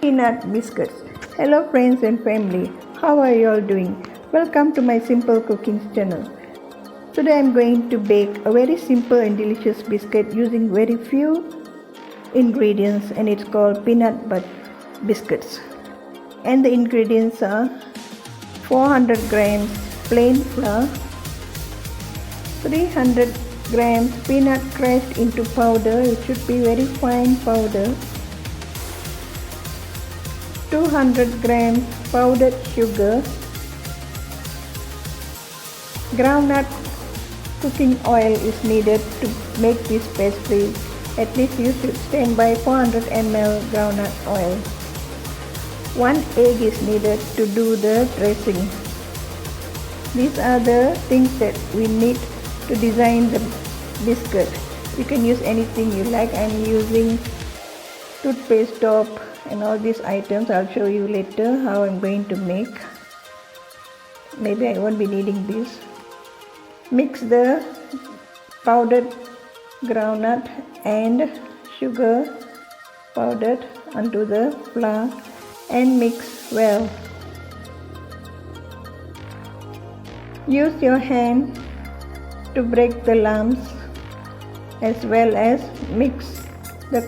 Peanut Biscuits. Hello friends and family, how are you all doing? Welcome to my simple cooking channel. Today I am going to bake a very simple and delicious biscuit using very few ingredients, and it's called peanut butter biscuits. And the ingredients are 400 grams plain flour, 300 grams peanut crushed into powder, it should be very fine powder, 200 grams powdered sugar, groundnut cooking oil is needed to make this pastry. At least you should stand by 400 ml groundnut oil. 1 egg is needed to do the dressing. These are the things that we need to design the biscuit. You can use anything you like. I'm using toothpaste top and all these items. I'll show you later how I'm going to make. Maybe I won't be needing this. Mix the powdered groundnut and sugar powdered onto the flour and mix well. Use your hand to break the lumps as well as mix the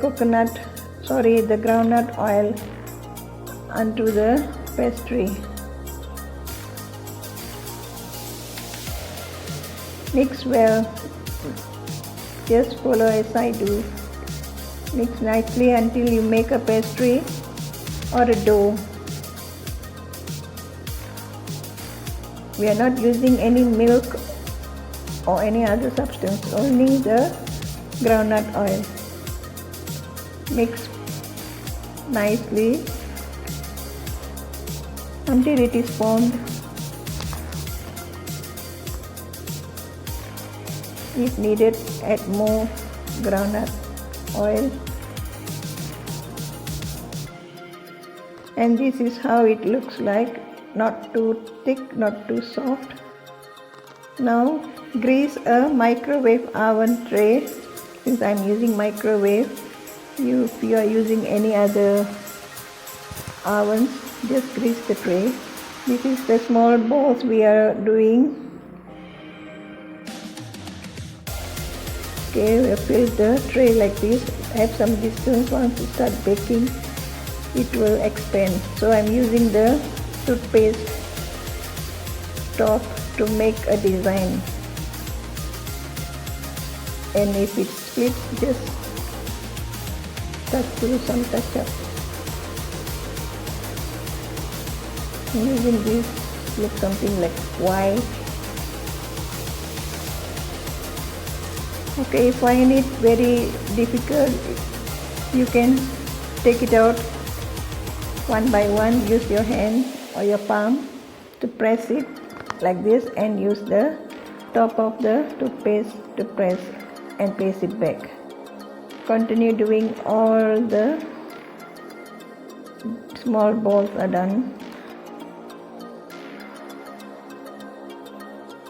the groundnut oil onto the pastry. Mix well, just follow as I do. Mix nicely until you make a pastry or a dough. We are not using any milk or any other substance, only the groundnut oil. Mix nicely until it is formed. If needed, add more groundnut oil. And this is how it looks like, not too thick, not too soft. Now grease a microwave oven tray. Since I'm using microwave, if you are using any other ovens, just grease the tray. This is the small balls we are doing. Okay, we fill the tray like this. Have some distance. Once you start baking, it will expand. So I'm using the toothpaste top to make a design. And if it splits, just do some touch up. I'm using this, look something like white. Okay, if you find it very difficult, you can take it out one by one. Use your hand or your palm to press it like this, and use the top of the toothpaste to press and place it back. Continue doing all the small balls are done.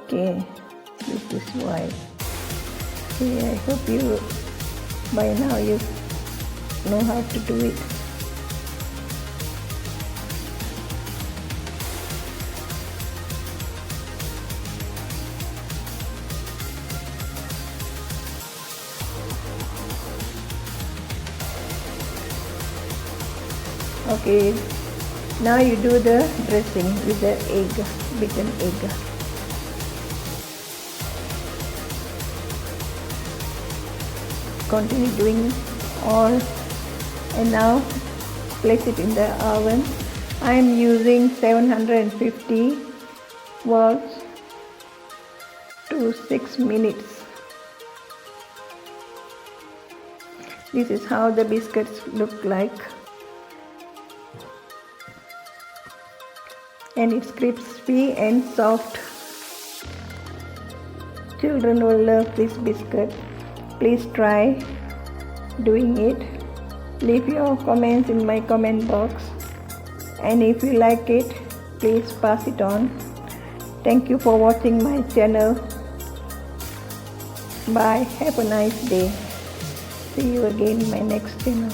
Okay, this is white. Okay, I hope you by now you know how to do it. Okay, now you do the dressing with the egg, beaten egg. Continue doing all, and now place it in the oven. I am using 750 watts to 6 minutes. This is how the biscuits look like. And it's crispy and soft. Children will love this biscuit. Please try doing it. Leave your comments in my comment box. And if you like it, please pass it on. Thank you for watching my channel. Bye. Have a nice day. See you again in my next channel.